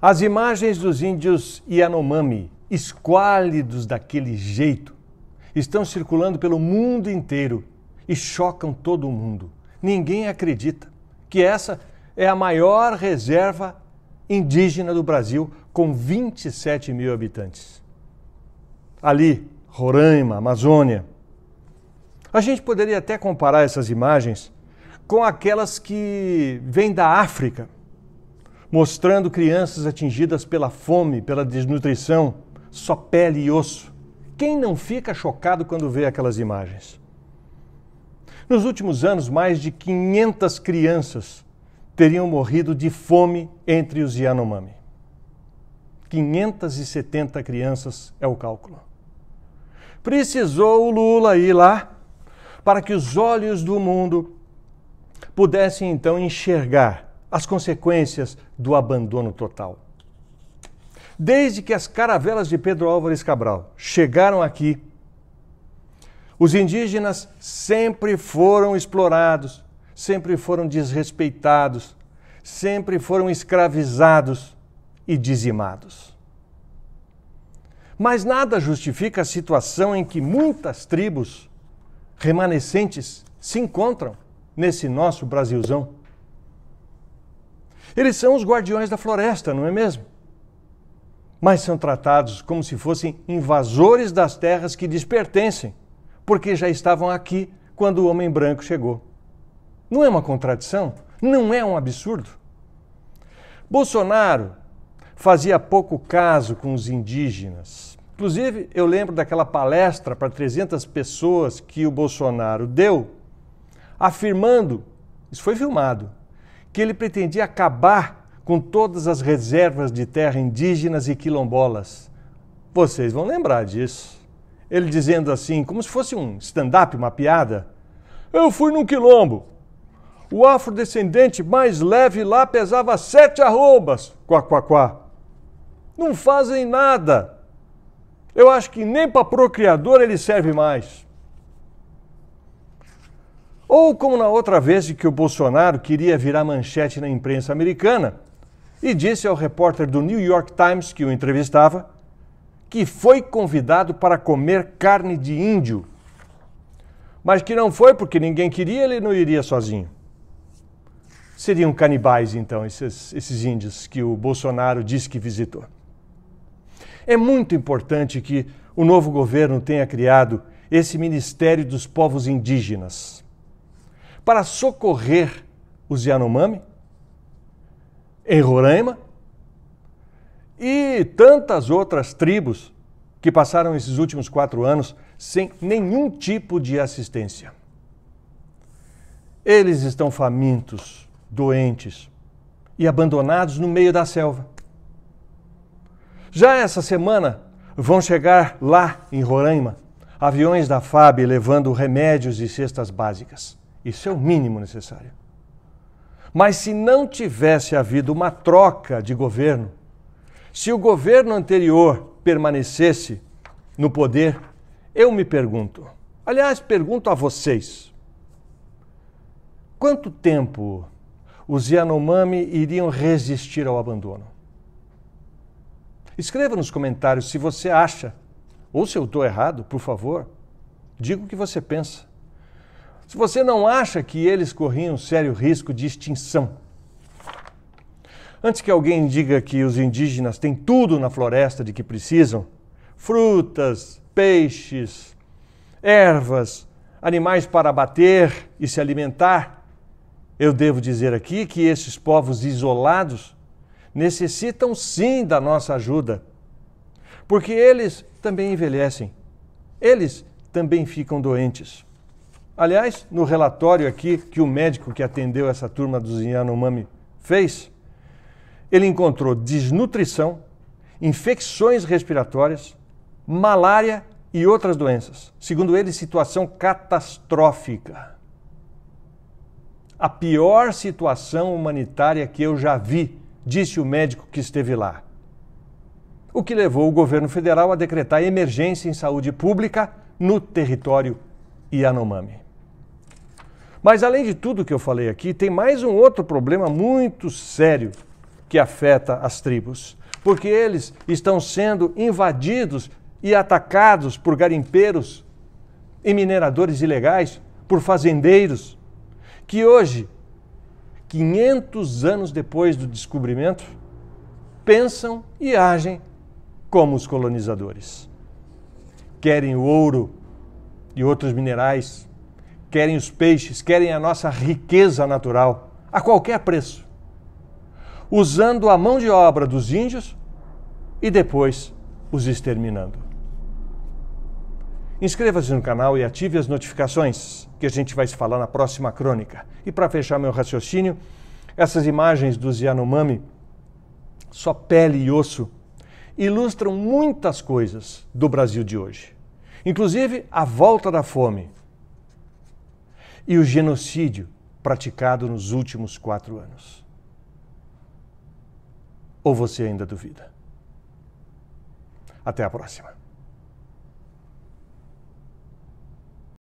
As imagens dos índios Yanomami, esquálidos daquele jeito, estão circulando pelo mundo inteiro e chocam todo mundo. Ninguém acredita que essa é a maior reserva indígena do Brasil, com 27 mil habitantes. Ali, Roraima, Amazônia. A gente poderia até comparar essas imagens com aquelas que vêm da África, mostrando crianças atingidas pela fome, pela desnutrição, só pele e osso. Quem não fica chocado quando vê aquelas imagens? Nos últimos anos, mais de 500 crianças teriam morrido de fome entre os Yanomami. 570 crianças é o cálculo. Precisou o Lula ir lá para que os olhos do mundo pudessem então enxergar as consequências do abandono total. Desde que as caravelas de Pedro Álvares Cabral chegaram aqui, os indígenas sempre foram explorados, sempre foram desrespeitados, sempre foram escravizados e dizimados. Mas nada justifica a situação em que muitas tribos remanescentes se encontram nesse nosso Brasilzão. Eles são os guardiões da floresta, não é mesmo? Mas são tratados como se fossem invasores das terras que lhes pertencem, porque já estavam aqui quando o homem branco chegou. Não é uma contradição? Não é um absurdo? Bolsonaro fazia pouco caso com os indígenas. Inclusive, eu lembro daquela palestra para 300 pessoas que o Bolsonaro deu, afirmando, isso foi filmado, que ele pretendia acabar com todas as reservas de terra indígenas e quilombolas. Vocês vão lembrar disso. Ele dizendo assim, como se fosse um stand-up, uma piada. Eu fui num quilombo. O afrodescendente mais leve lá pesava 7 arrobas. Quá, quá, quá. Não fazem nada. Eu acho que nem para procriador ele serve mais. Ou como na outra vez de que o Bolsonaro queria virar manchete na imprensa americana e disse ao repórter do New York Times que o entrevistava que foi convidado para comer carne de índio, mas que não foi porque ninguém queria, ele não iria sozinho. Seriam canibais, então, esses índios que o Bolsonaro disse que visitou. É muito importante que o novo governo tenha criado esse Ministério dos Povos Indígenas para socorrer os Yanomami em Roraima e tantas outras tribos que passaram esses últimos 4 anos sem nenhum tipo de assistência. Eles estão famintos, doentes e abandonados no meio da selva. Já essa semana vão chegar lá em Roraima aviões da FAB levando remédios e cestas básicas. Isso é o mínimo necessário. Mas se não tivesse havido uma troca de governo, se o governo anterior permanecesse no poder, eu me pergunto, aliás, pergunto a vocês, quanto tempo os Yanomami iriam resistir ao abandono? Escreva nos comentários se você acha, ou se eu estou errado, por favor, diga o que você pensa. Se você não acha que eles corriam sério risco de extinção. Antes que alguém diga que os indígenas têm tudo na floresta de que precisam, frutas, peixes, ervas, animais para abater e se alimentar, eu devo dizer aqui que esses povos isolados necessitam sim da nossa ajuda, porque eles também envelhecem, eles também ficam doentes. Aliás, no relatório aqui que o médico que atendeu essa turma dos Yanomami fez, ele encontrou desnutrição, infecções respiratórias, malária e outras doenças. Segundo ele, situação catastrófica. A pior situação humanitária que eu já vi, disse o médico que esteve lá. O que levou o governo federal a decretar emergência em saúde pública no território Yanomami. Mas além de tudo que eu falei aqui, tem mais um outro problema muito sério que afeta as tribos, porque eles estão sendo invadidos e atacados por garimpeiros e mineradores ilegais, por fazendeiros, que hoje, 500 anos depois do descobrimento, pensam e agem como os colonizadores. Querem o ouro e outros minerais, querem os peixes, querem a nossa riqueza natural, a qualquer preço, usando a mão de obra dos índios e depois os exterminando. Inscreva-se no canal e ative as notificações, que a gente vai se falar na próxima crônica. E para fechar meu raciocínio, essas imagens dos Yanomami, só pele e osso, ilustram muitas coisas do Brasil de hoje. Inclusive a volta da fome e o genocídio praticado nos últimos 4 anos. Ou você ainda duvida? Até a próxima.